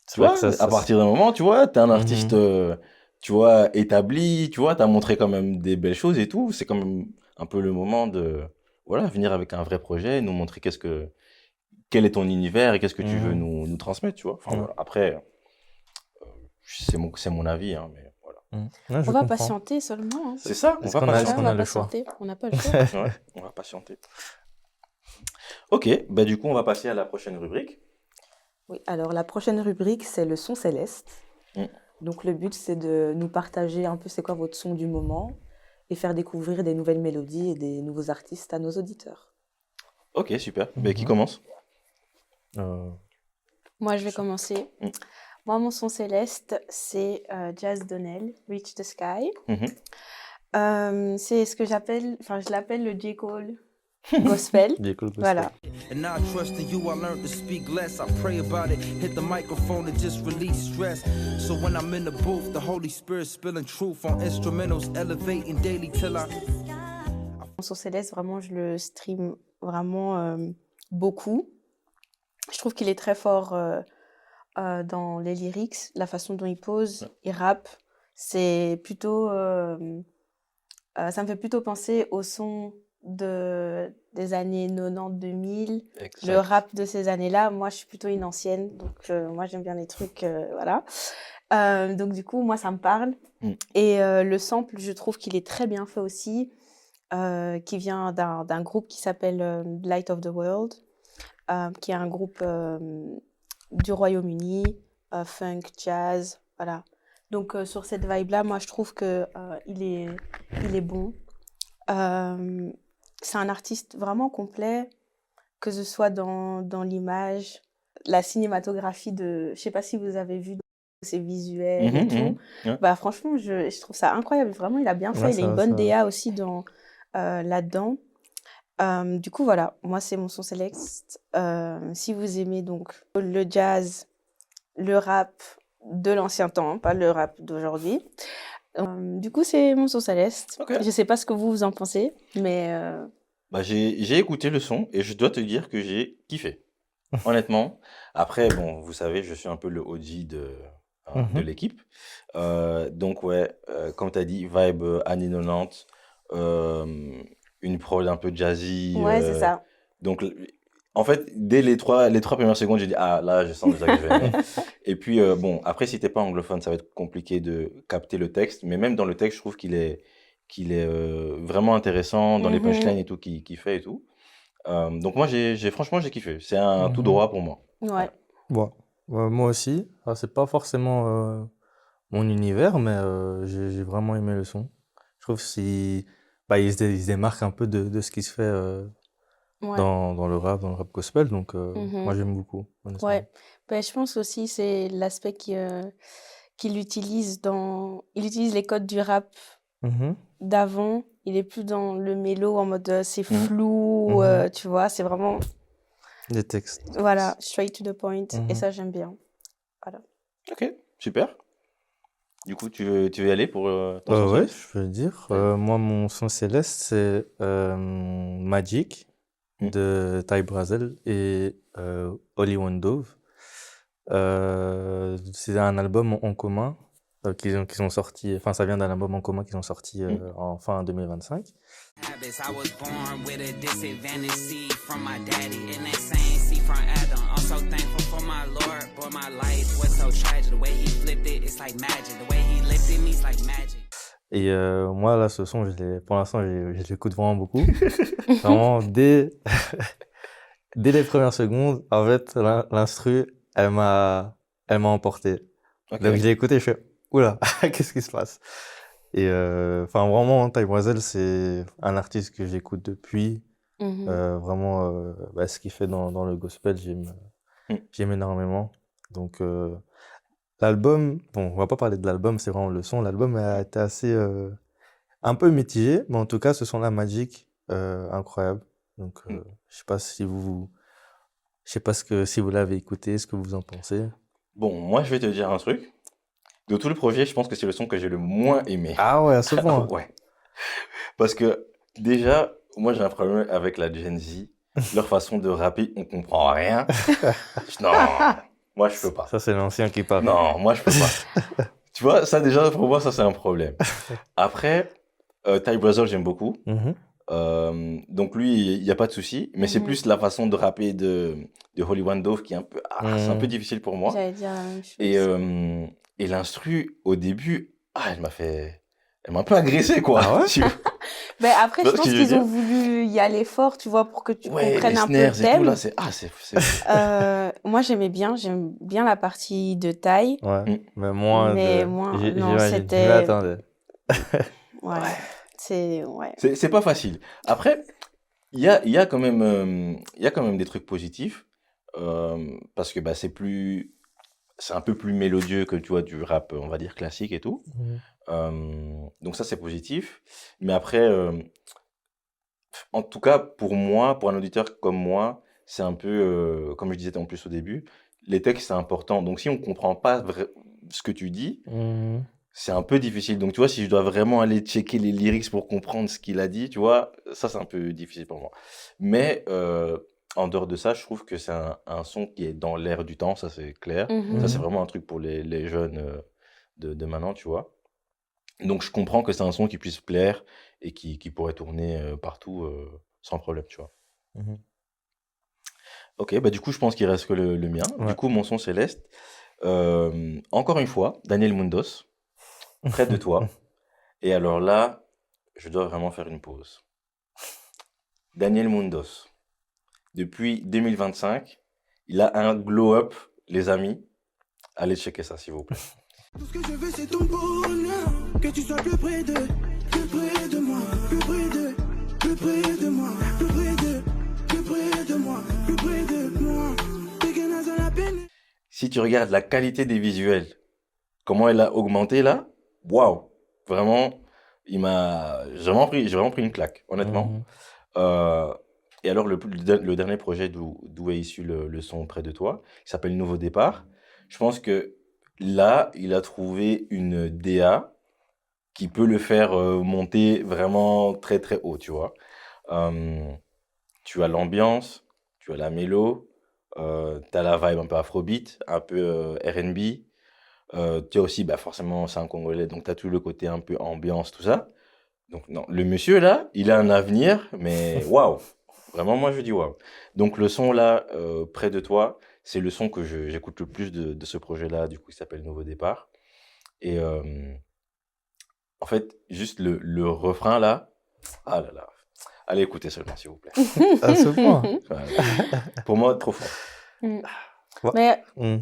C'est tu vrai vois, que ça, à ça, partir d'un moment, tu vois, t'es un artiste, Mhm. tu vois, établi, tu vois, t'as montré quand même des belles choses et tout. C'est quand même un peu le moment de, voilà, venir avec un vrai projet, nous montrer quel est ton univers et qu'est-ce que tu veux Mhm. nous transmettre, tu vois. Enfin, Ouais. voilà. Après, c'est mon avis, hein, mais voilà. Mhm. Ouais, je On va comprends. patienter seulement, hein. C'est ça, on Est-ce va qu'on a, Ouais, est-ce patienter. on qu'on a va le choix? patienter. On n'a pas le choix. Ouais, on va patienter. Ok, bah du coup, on va passer à la prochaine rubrique. Oui, alors la prochaine rubrique, c'est le son céleste. Mm. Donc le but, c'est de nous partager un peu c'est quoi votre son du moment et faire découvrir des nouvelles mélodies et des nouveaux artistes à nos auditeurs. Ok, super. Bah, qui Mhm. commence? Euh, Moi, je vais commencer. Mm. Moi, mon son céleste, c'est Jazz Donnell, Reach the Sky. Mhm. C'est ce que j'appelle, enfin, je l'appelle le J. Cole gospel. J. Cole Gospel. Voilà. And now I trust in you, I learned to speak less. I pray about it, hit the microphone and just release stress. So when I'm in the booth, the Holy Spirit spilling truth on instrumentals, elevating daily till I... Mon son céleste, vraiment, je le stream vraiment beaucoup. Je trouve qu'il est très fort dans les lyrics, la façon dont il pose, il rappe. C'est plutôt... ça me fait plutôt penser au son des années 90-2000. Le Exact. rap de ces années-là, moi, je suis plutôt une ancienne. Donc, moi, j'aime bien les trucs, voilà. Donc, du coup, moi, ça me parle. Mm. Et le sample, je trouve qu'il est très bien fait aussi, qui vient d'un groupe qui s'appelle Light of the World, qui est un groupe du Royaume-Uni, funk, jazz, voilà. Donc, sur cette vibe-là, moi, je trouve que il est bon. C'est un artiste vraiment complet, que ce soit dans l'image, la cinématographie je sais pas si vous avez vu ses visuels et Mhm, tout. mhm. Ouais. Bah, franchement, je trouve ça incroyable. Vraiment, il a bien fait. Ouais, Il a une ça, bonne ça... DA aussi là-dedans. Du coup, voilà, moi, c'est mon son céleste. Si vous aimez donc le jazz, le rap de l'ancien temps, pas le rap d'aujourd'hui. Du coup, c'est mon son céleste. Ok. Je sais pas ce que vous en pensez, mais Bah, j'ai écouté le son et je dois te dire que j'ai kiffé. Honnêtement. Après, bon, vous savez, je suis un peu le OG de Mhm. l'équipe. Donc, ouais, comme tu as dit, vibe années 90, une prod un peu jazzy. ouais, c'est ça. Donc, en fait, dès les trois premières secondes, j'ai dit, ah, là, je sens déjà que je vais aimer. Et puis, bon, après, si t'es pas anglophone, ça va être compliqué de capter le texte. Mais même dans le texte, je trouve qu'il est vraiment intéressant dans les Mhm. punchlines et tout qu'il fait et tout. Donc, moi, franchement, j'ai kiffé. C'est un tout Mhm. droit pour moi. Ouais. Bon. Moi aussi. Alors, c'est pas forcément mon univers, mais j'ai vraiment aimé le son. Je trouve qu'il il se démarque un peu de ce qui se fait Ouais. dans le rap gospel. Donc, Mhm. moi, j'aime beaucoup, honnêtement. Ouais. Ben, je pense aussi c'est l'aspect qu'il utilise il utilise les codes du rap Mhm. d'avant. Il est plus dans le mélo en mode c'est Mhm. flou, Mhm. tu vois, c'est vraiment, Les textes. voilà, straight to the point. Et Mhm. ça, j'aime bien. Ok, super. Du coup, tu veux y aller pour ton son Ouais, céleste? je veux dire. Ouais. Moi, mon son céleste, c'est Magic Mm. de Ty Brazel et Holly One Dove. C'est un album en commun qu'ils ont sorti. Enfin, ça vient d'un album en commun qu'ils ont sorti en fin 2025. Habits. I was born with a disadvantage seed from my daddy in that same seed from Adam. I'm so thankful for my Lord, but my life was so tragic. The way he flipped it, it's like magic. The way he lifted me, it's like magic. Et moi, là, ce son, pour l'instant, je l'écoute vraiment beaucoup. Vraiment, dès les premières secondes, en fait, l'instru, elle m'a emporté. Ok. Donc, je l'ai écouté, je fais, oula, qu'est-ce qui se passe? Et enfin, vraiment, Ty Brazel, c'est un artiste que j'écoute depuis. Mhm. Vraiment, ce qu'il fait dans le gospel, j'aime énormément. Donc, l'album, bon, on va pas parler de l'album, c'est vraiment le son. L'album a été assez, un peu mitigé, mais en tout cas, ce son-là, Magic, incroyable. Donc, je sais pas si si vous l'avez écouté, ce que vous en pensez. Bon, moi, je vais te dire un truc. De tout le projet, je pense que c'est le son que j'ai le moins aimé. Ah ouais, à ce point. Ouais. Parce que déjà, moi, j'ai un problème avec la Gen Z. Leur façon de rapper, on comprend rien. Non, moi, je peux pas. Ça, c'est l'ancien qui parle. Non, moi, je peux pas. Tu vois, ça, déjà, pour moi, ça, c'est un problème. Après, Ty Brother, j'aime beaucoup. Mhm. Donc lui, il n'y a pas de souci, mais c'est plus la façon de rapper de Holy One Dove qui est un peu, c'est un peu difficile pour moi. J'allais dire la même chose. Et l'instru, au début, elle m'a un peu agressé, quoi. Ah ouais? Tu vois. Ben après, Tu je vois ce pense que je veux qu'ils ont dire? voulu y aller fort, tu vois, pour que tu Ouais, comprennes les un peu le snares et tout, thème. là, c'est... Moi, j'aime bien la partie de taille. Ouais, mais moi, Mais moi, non, j'imagine. Je c'était... m'attendais. Ouais, c'est... Ouais. C'est pas facile. Après, il y a quand même, des trucs positifs, parce que bah, c'est un peu plus mélodieux que tu vois, du rap, on va dire, classique et tout. Donc ça, c'est positif. Mais après, en tout cas, pour moi, pour un auditeur comme moi, c'est un peu, comme je disais en plus au début, les textes, c'est important. Donc si on comprend pas ce que tu dis, Mhm. c'est un peu difficile. Donc tu vois, si je dois vraiment aller checker les lyrics pour comprendre ce qu'il a dit, tu vois, ça, c'est un peu difficile pour moi. Mais en dehors de ça, je trouve que c'est un son qui est dans l'air du temps, ça c'est clair. Ça, c'est Mhm. vraiment un truc pour les jeunes de maintenant, tu vois. Donc je comprends que c'est un son qui puisse plaire et qui pourrait tourner partout sans problème, tu vois. Mhm. Ok, bah du coup, je pense qu'il reste que le mien. Du Ouais. coup, mon son céleste. Encore une fois, Daniel Mundos, près de toi. Et alors là, je dois vraiment faire une pause. Daniel Mundos, depuis 2025, il a un glow-up, les amis. Allez checker ça, s'il vous plaît. Tout ce que je veux, c'est ton bonheur. Que tu sois plus près de moi, plus près de moi, plus près de moi, plus près de moi. T'es qu'un dans la peine. Si tu regardes la qualité des visuels, comment elle a augmenté là, waouh, vraiment, j'ai vraiment pris une claque, honnêtement. Mhm. Et alors, le dernier projet d'où est issu le son près de toi, qui s'appelle Nouveau Départ, je pense que là, il a trouvé une DA qui peut le faire monter vraiment très très haut, tu vois. Tu as l'ambiance, tu as la mélo, tu as la vibe un peu afrobeat, un peu R&B. Tu as aussi, bah, forcément, c'est un Congolais, donc tu as tout le côté un peu ambiance, tout ça. Donc, non, le monsieur là, il a un avenir, mais waouh! Vraiment, moi je dis waouh. Donc, le son là, près de toi, c'est le son que j'écoute le plus de ce projet-là, du coup, qui s'appelle Nouveau Départ. Et en fait, juste le refrain là, ah là là, allez écouter seulement, s'il vous plaît. À ce point. Voilà. Pour moi, trop fort. Mais Mhm.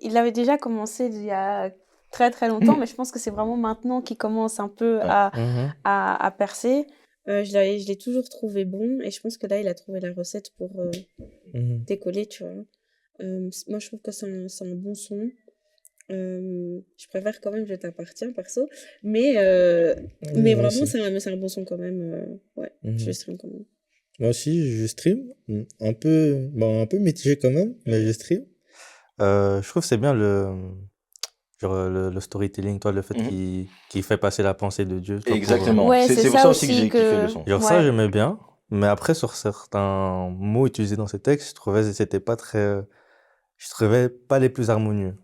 il avait déjà commencé il y a très très longtemps, mais je pense que c'est vraiment maintenant qu'il commence un peu Ouais. Mhm. à percer. Je l'ai toujours trouvé bon et je pense que là, il a trouvé la recette pour Mhm. décoller, tu vois. Moi, je trouve que c'est un bon son. Je préfère quand même Je t'appartiens, perso. Mais Oui, moi vraiment, aussi. c'est un bon son quand même. Ouais, Mhm. je le stream quand même. Moi aussi, je stream. Un peu mitigé quand même, mais je stream. Je trouve que c'est bien le storytelling, toi, le fait Mhm. qu'il fait passer la pensée de Dieu. Toi, Exactement. Ouais, C'est c'est pour ça ça aussi que aussi j'ai kiffé que- le son. Genre ça, Ouais. j'aimais bien. Mais après, sur certains mots utilisés dans ces textes, je trouvais que c'était pas très... Je trouvais pas les plus harmonieux.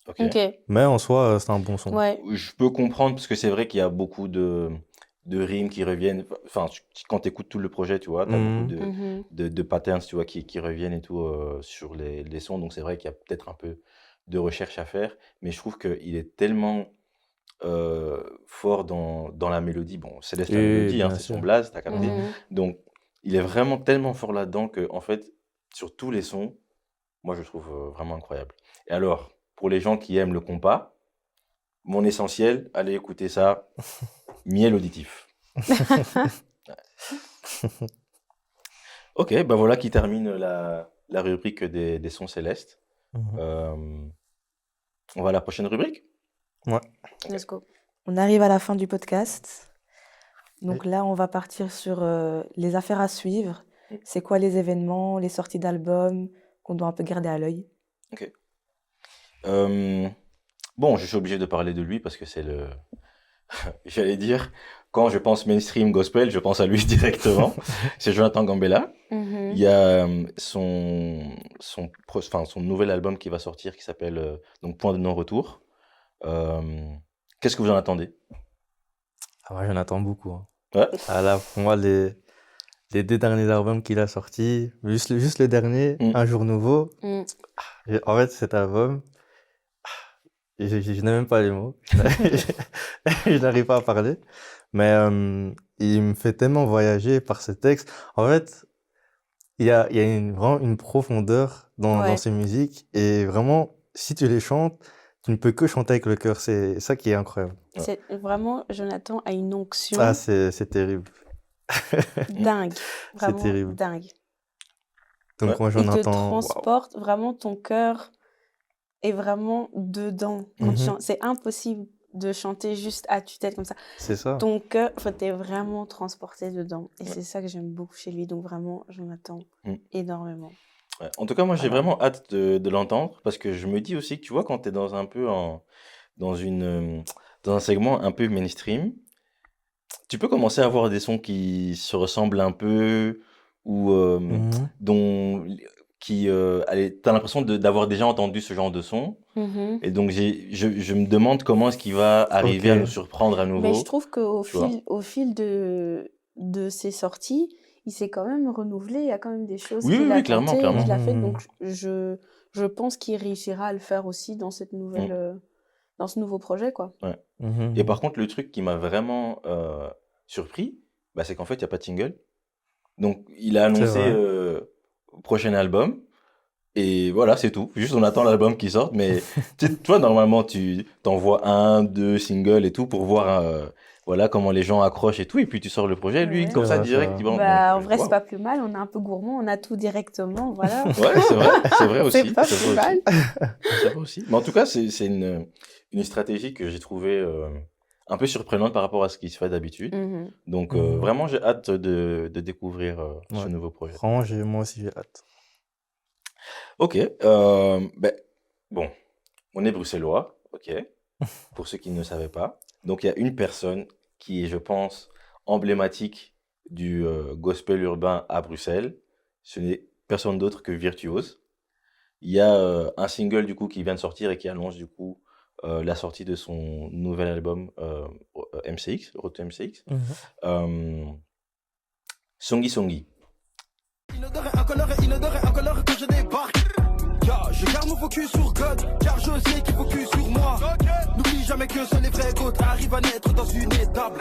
Ok. Ok, Mais en soi, c'est un bon son. ouais. Je peux comprendre parce que c'est vrai qu'il y a beaucoup de rimes qui reviennent. Enfin, quand tu écoutes tout le projet, tu vois, tu as beaucoup Mhm. de patterns, tu vois, qui reviennent et tout sur les sons. Donc c'est vrai qu'il y a peut-être un peu de recherche à faire. Mais je trouve qu'il est tellement fort dans la mélodie. Bon, Céleste la Et mélodie, hein, bien c'est son sûr. blaze, t'as capté. Mhm. Donc il est vraiment tellement fort là-dedans que, en fait, sur tous les sons, moi je le trouve vraiment incroyable. Et alors, pour les gens qui aiment le compas, mon essentiel, allez écouter ça, miel auditif. Ok, ben voilà qui termine la rubrique des sons célestes. Mhm. Euh, On va à la prochaine rubrique. Let's go. On arrive à la fin du podcast. Donc là, on va partir sur les affaires à suivre. C'est quoi les événements, les sorties d'albums qu'on doit un peu garder à l'œil? Bon, je suis obligé de parler de lui parce que c'est le... J'allais dire, quand je pense mainstream gospel, je pense à lui directement. C'est Jonathan Gambella. Mhm. Il y a son nouvel album qui va sortir qui s'appelle donc Point de non-retour. Qu'est-ce que vous en attendez? Ah, moi, j'en attends beaucoup. Hein. Ouais. Ah, là, pour moi, les 2 derniers albums qu'il a sortis, juste le dernier, Un jour nouveau. Mm. En fait, cet album, je n'ai même pas les mots. Je n'arrive pas à parler. Mais il me fait tellement voyager par ses textes. En fait, il y a vraiment une profondeur dans Ouais. ses musiques. Et vraiment, si tu les chantes, tu ne peux que chanter avec le cœur. C'est ça qui est incroyable. C'est vraiment, Jonathan a une onction Ah, c'est terrible. dingue. Vraiment terrible. dingue. Donc, Ouais. moi, Il j'en te attends. Waouh. transporte, vraiment ton cœur est vraiment dedans. Quand tu Mhm. chantes. C'est impossible de chanter juste à tue-tête comme ça. C'est ça. Ton cœur, enfin, t'es vraiment transporté dedans. Et c'est ça que j'aime beaucoup chez lui. Donc vraiment, j'en attends Mm. énormément. Ouais. En tout cas, moi, j'ai Voilà. vraiment hâte de l'entendre parce que je me dis aussi que, tu vois, quand tu es dans dans un segment un peu mainstream, tu peux commencer à avoir des sons qui se ressemblent un peu ou Mhm. t'as l'impression d'avoir déjà entendu ce genre de son. Mhm. Et donc, je me demande comment est-ce qu'il va arriver à Ok. nous surprendre à Mais nouveau. je trouve qu'au tu vois. au fil de ses sorties, il s'est quand même renouvelé. Il y a quand même des choses Oui, qu'il oui, a oui, clairement, tentées et clairement. qu'il a fait. Mhm. Donc je pense qu'il réussira à le faire aussi dans cette nouvelle, dans ce nouveau projet, quoi. Mhm. Et par contre, le truc qui m'a vraiment surpris, bah, c'est qu'en fait, il n'y a pas de single. Donc, il a C'est annoncé vrai. prochain album. Et voilà, c'est tout. Juste, on attend l'album qui sorte. Mais toi, normalement, tu t'envoies 1, 2 singles et tout pour voir voilà, comment les gens accrochent et tout. Et puis, tu sors le projet. Lui, Ouais. comme C'est ça, vrai, c'est direct, vrai. il va. Bah, en donc, vrai, c'est waouh. pas plus mal. On est un peu gourmand, on a tout directement, voilà. Ouais, c'est vrai aussi. C'est pas C'est plus vrai mal. aussi. C'est vrai aussi. Mais en tout cas, c'est une stratégie que j'ai trouvée un peu surprenante par rapport à ce qui se fait d'habitude. Mhm. Donc, Mhm. vraiment, j'ai hâte de découvrir ce Ouais. nouveau projet. Franchement, moi aussi, j'ai hâte. Ok. Ben, bon, on est bruxellois, ok, pour ceux qui ne savaient pas. Donc, il y a une personne qui est, je pense, emblématique du gospel urbain à Bruxelles. Ce n'est personne d'autre que Virtuose. Il y a un single, du coup, qui vient de sortir et qui annonce, du coup, la sortie de son nouvel album MCX, Road to MCX. Songi Songi. Inodore et incolore que je débarque. Je garde mon focus sur God, car je sais qu'il focus sur moi. N'oublie jamais que seuls les vrais goats arrivent à naître dans une étable.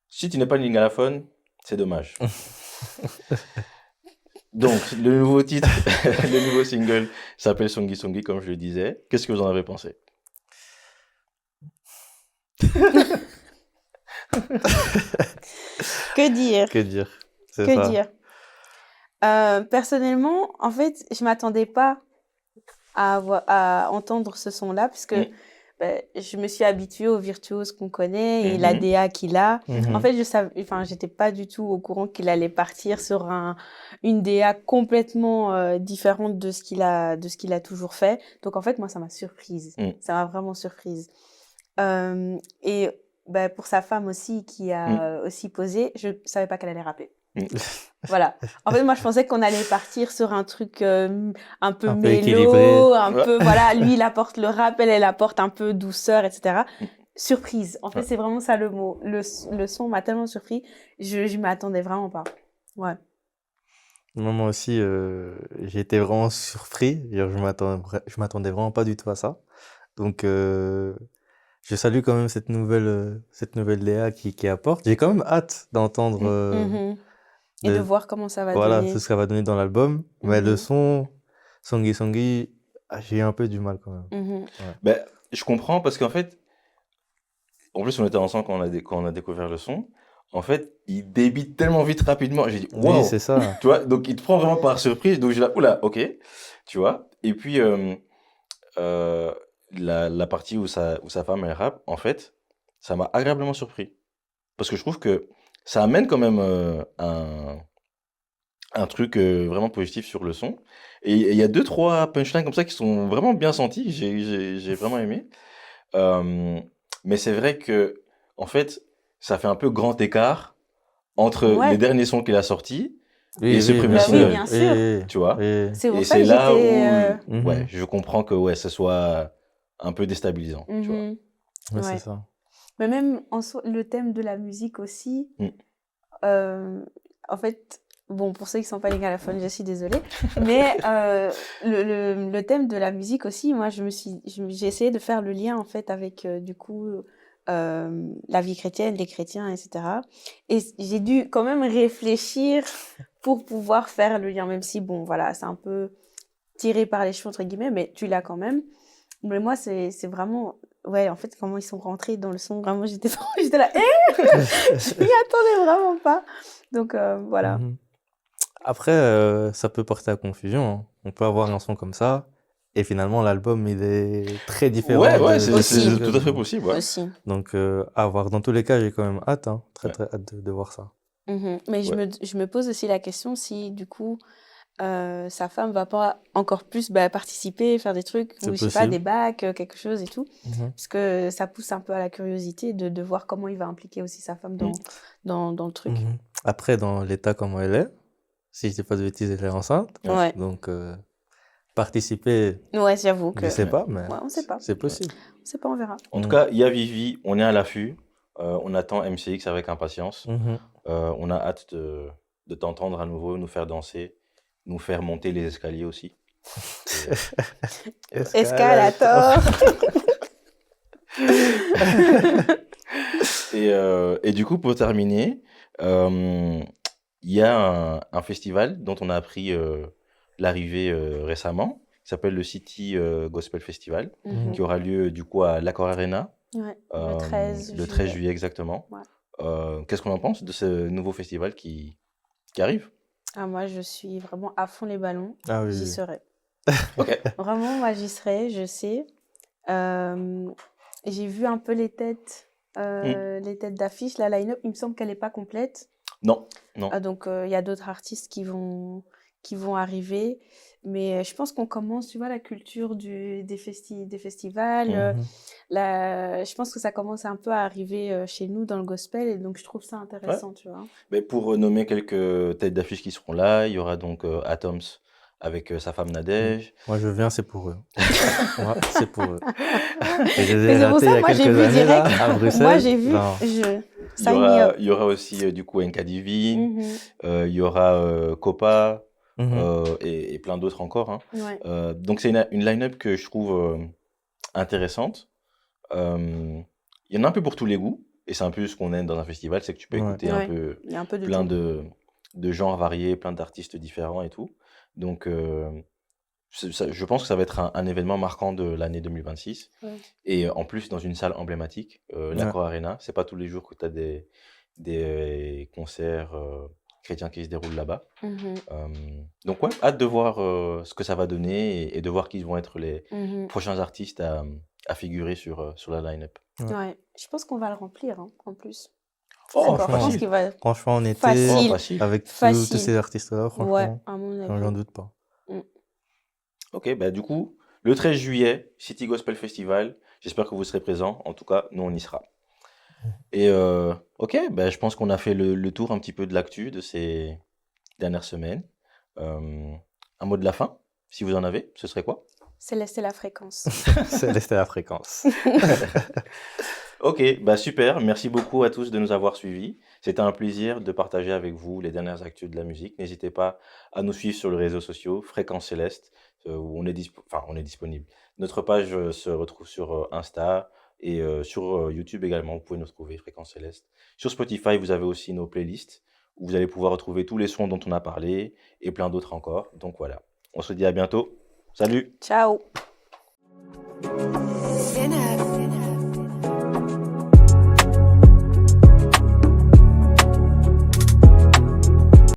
Si tu n'es pas lingalaphone, c'est dommage. Donc, le nouveau titre, le nouveau single s'appelle Songi Songi, comme je le disais. Qu'est-ce que vous en avez pensé? Que dire? Que dire? C'est Que ça. dire? Personnellement, en fait, je m'attendais pas à entendre ce son-là, puisque je me suis habituée aux virtuoses qu'on connaît et la DA qu'il a. Mhm. En fait, j'étais pas du tout au courant qu'il allait partir sur une DA complètement différente de ce qu'il a toujours fait. Donc, en fait, moi, ça m'a surprise. Ça m'a vraiment surprise. Et pour sa femme aussi, qui a aussi posé, je savais pas qu'elle allait rapper. Voilà. En fait, moi, je pensais qu'on allait partir sur un truc un peu mélo, un peu, voilà, lui, il apporte le rap, elle apporte un peu douceur, etc. Surprise. En fait, c'est vraiment ça le mot. Le son m'a tellement surpris, je m'attendais vraiment pas. Ouais. Moi aussi, j'ai été vraiment surpris. Je m'attendais vraiment pas du tout à ça. Donc, je salue quand même cette nouvelle DA qui apporte. J'ai quand même hâte d'entendre. Et de voir comment ça va Voilà, donner. ce que ça va donner dans l'album. Mais le son, Songi Songi, j'ai eu un peu du mal quand même. Ouais. Je comprends parce qu'en fait, en plus, on était ensemble quand on a découvert le son. En fait, il débite tellement vite, rapidement. J'ai dit, wow! Oui, c'est ça. Tu vois, donc il te prend vraiment par surprise. Donc j'ai là, oula, ok. Tu vois. Et puis, la partie où sa femme, elle rappe, en fait, ça m'a agréablement surpris. Parce que je trouve que ça amène quand même un truc vraiment positif sur le son. Et il y a 2-3 punchlines comme ça qui sont vraiment bien sentis. J'ai vraiment aimé. Mais c'est vrai que, en fait, ça fait un peu grand écart entre les Ouais, derniers sons qu'il a sortis Oui, et ce oui, premier bah oui, single, bien sûr. oui, tu vois. oui. C'est pour Et ça c'est que là où, j'étais. ouais, Mhm. je comprends que ouais, ce soit un peu déstabilisant, tu vois. Mhm, Ouais, c'est ouais. ça. Mais même le thème de la musique aussi, Mm. en fait, bon, pour ceux qui sont pas négalophones, je suis désolée, mais le thème de la musique aussi, moi, j'ai essayé de faire le lien, en fait, avec, du coup, la vie chrétienne, les chrétiens, etc. Et j'ai dû quand même réfléchir pour pouvoir faire le lien, même si, bon, voilà, c'est un peu tiré par les cheveux, entre guillemets, mais tu l'as quand même. Mais moi, c'est vraiment... Ouais, en fait, comment ils sont rentrés dans le son, vraiment, j'étais là, je m'y attendais vraiment pas. Donc, voilà. Mhm. Après, ça peut porter à confusion, hein. On peut avoir un son comme ça, et finalement, l'album, il est très différent Ouais, de c'est ce Aussi. tout à fait que... possible, ouais. Aussi. Donc, à voir. Dans tous les cas, j'ai quand même hâte, hein. Très, Ouais. très hâte de voir ça. Mhm. Mais Ouais. je me pose aussi la question si, du coup, sa femme va pas encore plus participer, faire des trucs, C'est ou je sais pas, des possible. bacs, quelque chose et tout. Mhm. Parce que ça pousse un peu à la curiosité de voir comment il va impliquer aussi sa femme Mm. dans le truc. Mhm. Après, dans l'état comment elle est, si je dis pas de bêtises, elle est enceinte. Ouais. Ouais. Donc, participer, Ouais, j'avoue je que... sais pas, mais Ouais, on sait pas. c'est possible. On sait pas, on verra. En tout Mm. cas, il y a Vivi, on est à l'affût. On attend MCX avec impatience. Mhm. On a hâte de t'entendre à nouveau, nous faire danser, nous faire monter les escaliers aussi. Et, Escalator. et du coup, pour terminer, il y a un festival dont on a appris l'arrivée récemment, qui s'appelle le City Gospel Festival, Mhm. qui aura lieu du coup à l'Accor Arena, Ouais, le 13 le 13 juillet. juillet exactement. Ouais. Qu'est-ce qu'on en pense de ce nouveau festival qui arrive? Ah, moi, je suis vraiment à fond les ballons. Ah oui, J'y oui. serai. Ok. Vraiment, moi, j'y serai, je sais. J'ai vu un peu les têtes d'affiche, la line-up. Il me semble qu'elle n'est pas complète. Non, non. Donc, il y a d'autres artistes qui vont arriver. Mais je pense qu'on commence, tu vois, la culture des festivals. Mhm. Je pense que ça commence un peu à arriver chez nous dans le gospel. Et donc, je trouve ça Ouais. intéressant, tu vois. Mais pour nommer quelques têtes d'affiche qui seront là, il y aura donc Atoms avec sa femme Nadège. Moi, je viens, c'est pour eux. Moi, c'est pour eux. Et je les Mais ai c'est pour ratés il y ça, a moi, j'ai quelques vu années, là, direct. à Bruxelles. Moi, j'ai vu. Non. Sign me up. Il y aura aussi du coup Enka Divine, Mhm. il y aura Copa Mhm. et plein d'autres encore, hein. Ouais. Donc c'est une line-up que je trouve intéressante. Il y en a un peu pour tous les goûts, et c'est un peu ce qu'on aime dans un festival, c'est que tu peux Ouais. écouter un Ouais. peu Il y a un peu de plein tout. de genres variés, plein d'artistes différents et tout. Donc je pense que ça va être un événement marquant de l'année 2026. Ouais. Et en plus, dans une salle emblématique, Ouais. l'Accor Arena. C'est pas tous les jours que tu as des concerts chrétiens qui se déroulent là-bas. Mhm. Donc ouais, hâte de voir ce que ça va donner et de voir qui vont être les Mhm. prochains artistes à figurer sur la line-up. Ouais. Ouais. Je pense qu'on va le remplir, hein, en plus. Oh, D'accord, je pense facile. qu'il va... Franchement, en été, Oh, Facile. facile. avec tous Facile. ces artistes-là, Ouais, franchement, à mon j'en avis. doute pas. Ok, bah du coup, le 13 juillet, City Gospel Festival. J'espère que vous serez présents. En tout cas, nous, on y sera. Et ok, bah, je pense qu'on a fait le tour un petit peu de l'actu de ces dernières semaines. Un mot de la fin, si vous en avez, ce serait quoi? C'est laisser la fréquence. C'est rester à la fréquence. Ok, bah super. Merci beaucoup à tous de nous avoir suivis. C'était un plaisir de partager avec vous les dernières actus de la musique. N'hésitez pas à nous suivre sur les réseaux sociaux, Fréquence Céleste, où on est disponible. Notre page se retrouve sur Insta et sur YouTube également. Vous pouvez nous trouver, Fréquence Céleste. Sur Spotify, vous avez aussi nos playlists où vous allez pouvoir retrouver tous les sons dont on a parlé et plein d'autres encore. Donc voilà. On se dit à bientôt. Salut! Ciao.